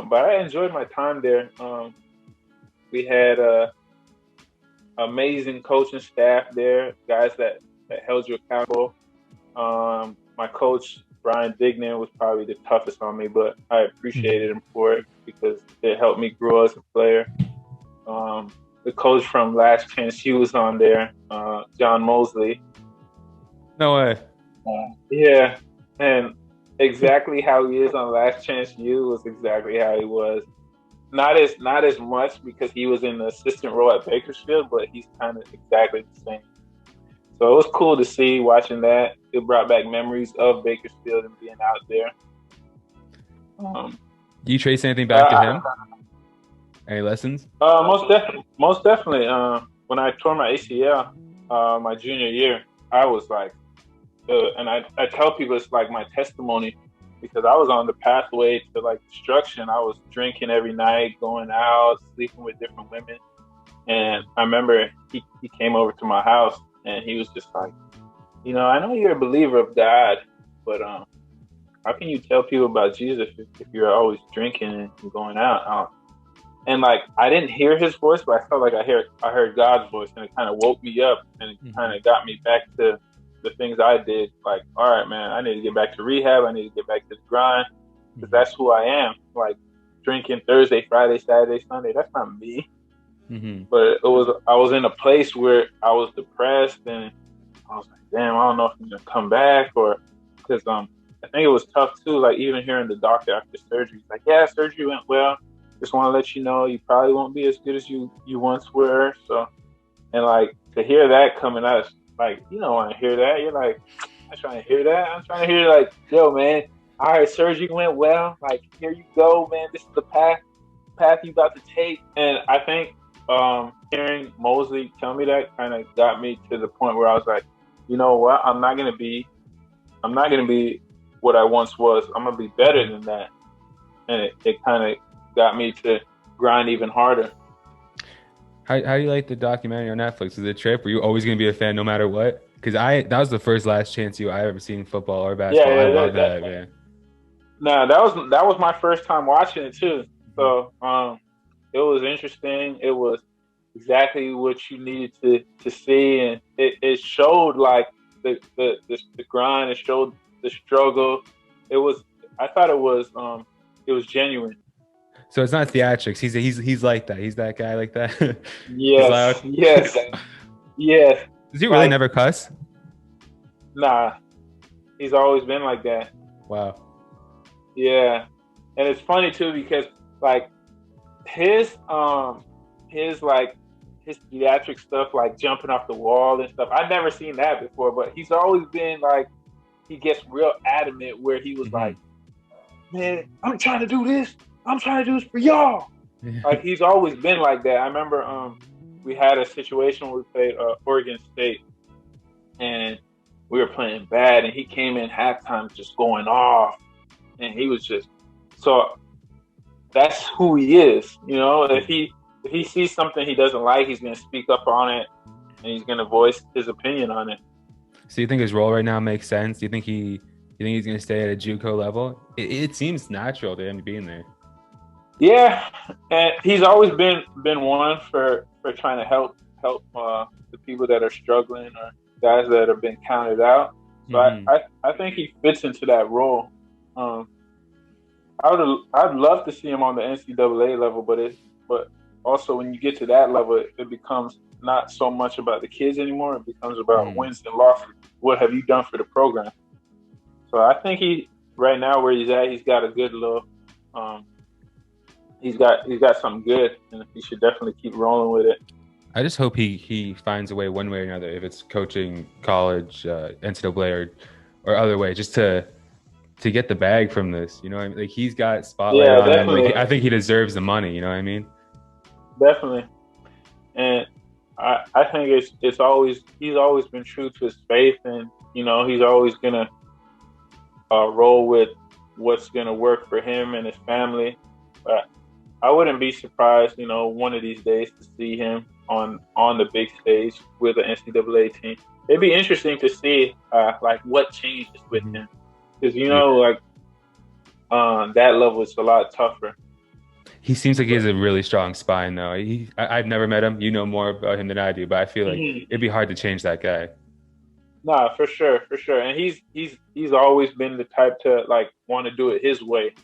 But I enjoyed my time there. We had a amazing coaching staff there, guys that held you accountable. My coach, Brian Dignan, was probably the toughest on me, but I appreciated him for it because it helped me grow as a player. The coach from Last Chance U was on there, John Mosley. No way. Yeah, and exactly how he is on Last Chance U was exactly how he was. Not as much because he was in the assistant role at Bakersfield, but he's kind of exactly the same. So it was cool to see watching that. It brought back memories of Bakersfield and being out there. Do you trace anything back to him? Any lessons? Most definitely. When I tore my ACL my junior year, I was like, and I tell people it's like my testimony because I was on the pathway to like destruction. I was drinking every night, going out, sleeping with different women. And I remember he came over to my house and he was just like, I know you're a believer of God, but how can you tell people about Jesus if you're always drinking and going out? And like I didn't hear his voice, but I felt like I heard God's voice, and it kind of woke me up, and it kind of got me back to the things I did. Like, all right, man, I need to get back to rehab. I need to get back to the grind because that's who I am. Like drinking Thursday, Friday, Saturday, Sunday, that's not me. But I was in a place where I was depressed, and I was like, damn, I don't know if I'm gonna come back, or because I think it was tough too. Like even hearing the doctor after surgery, he's like, yeah, surgery went well. Just want to let you know you probably won't be as good as you once were. So, and like to hear that coming out, like you don't want to hear that. You're like, I'm trying to hear that. I'm trying to hear like, yo, man, all right, surgery went well. Like here you go, man. This is the path you about to take. And I think hearing Mosley tell me that kind of got me to the point where I was like, you know what? I'm not gonna be what I once was. I'm gonna be better than that. And it kind of got me to grind even harder. How do you like the documentary on Netflix? Is it a trip? Were you always going to be a fan no matter what? Because that was the first Last Chance U I ever seen football or basketball. I love that, man. Nah, that was my first time watching it too. So it was interesting. It was exactly what you needed to see, and it showed like the grind. It showed the struggle. I thought it was genuine. So it's not theatrics. He's like that. He's that guy like that. Yes. Yes. Does he really never cuss? Nah. He's always been like that. Wow. Yeah. And it's funny too because like his theatric stuff, like jumping off the wall and stuff, I've never seen that before, but he's always been like, he gets real adamant where he was like, man, I'm trying to do this. I'm trying to do this for y'all. Like he's always been like that. I remember we had a situation where we played Oregon State, and we were playing bad, and he came in halftime just going off, and he was just so. That's who he is, If he sees something he doesn't like, he's gonna speak up on it, and he's gonna voice his opinion on it. So you think his role right now makes sense? Do you think he's going to stay at a JUCO level? It seems natural to him being there. Yeah, and he's always been one for trying to help the people that are struggling or guys that have been counted out. So I think he fits into that role. I'd love to see him on the NCAA level, but also when you get to that level, it becomes not so much about the kids anymore. It becomes about wins and losses. What have you done for the program? So I think right now where he's at, he's got a good little. He's got something good, and he should definitely keep rolling with it. I just hope he finds a way one way or another, if it's coaching, college, NCAA, or other way, just to get the bag from this. You know what I mean? Like he's got spotlight on him. Like, I think he deserves the money. You know what I mean? Definitely. And I think he's always been true to his faith, and he's always gonna roll with what's gonna work for him and his family. But I wouldn't be surprised, one of these days to see him on the big stage with the NCAA team. It'd be interesting to see like what changes with him, because that level is a lot tougher. He seems like he has a really strong spine, though. I've never met him. You know more about him than I do, but I feel like it'd be hard to change that guy. Nah, for sure, for sure. And he's always been the type to like want to do it his way.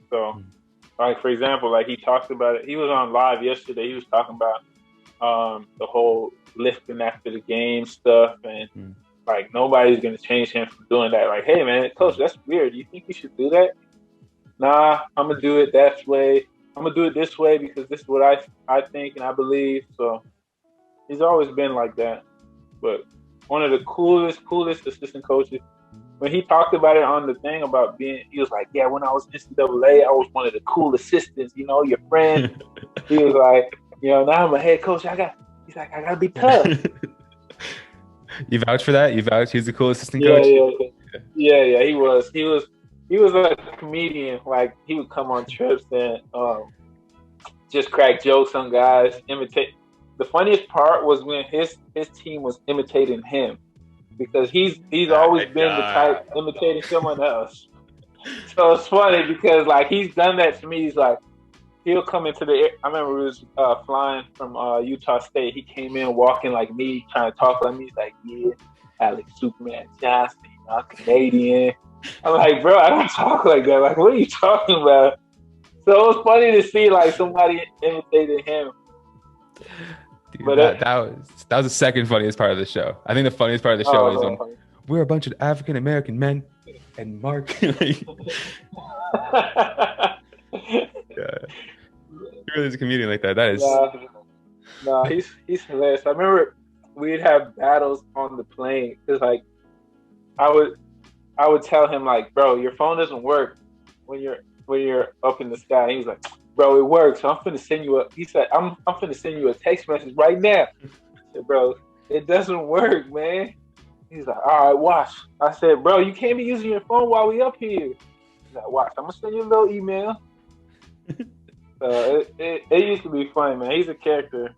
So, like for example, like he talked about it. He was on live yesterday. He was talking about the whole lifting after the game stuff, and like nobody's gonna change him from doing that. Like, hey man, coach, that's weird. Do you think you should do that? Nah, I'm gonna do it that way. I'm gonna do it this way because this is what I think and I believe. So he's always been like that. But one of the coolest assistant coaches. When he talked about it on the thing about he was like, yeah, when I was NCAA, I was one of the cool assistants, you know, your friend. He was like, you know, now I'm a head coach. He's like, I gotta be tough. You vouch for that? You vouch he's the cool assistant coach? Yeah. He was a comedian. Like he would come on trips and just crack jokes on guys, imitate. The funniest part was when his team was imitating him, because he's always been the type imitating someone else. So it's funny because like he's done that to me. He's like, he'll come into the air. I remember we was flying from Utah State. He came in walking like me, trying to talk like me. He's like, yeah, Alex Superman Johnson, you know, I'm Canadian. I'm like, bro, I don't talk like that. Like, what are you talking about? So it was funny to see like somebody imitating him. Dude, but that was the second funniest part of the show. I think the funniest part of the show is when we're a bunch of African American men and Mark. Yeah. He really is a comedian like that. That is. No, he's hilarious. I remember we'd have battles on the plane. Cause like I would tell him like, bro, your phone doesn't work when you're up in the sky. And he was like, bro, it works. So I'm finna send you he said, I'm finna send you a text message right now. I said, bro, it doesn't work, man. He's like, all right, watch. I said, bro, you can't be using your phone while we up here. He's like, watch. I'm gonna send you a little email. It used to be fun, man. He's a character.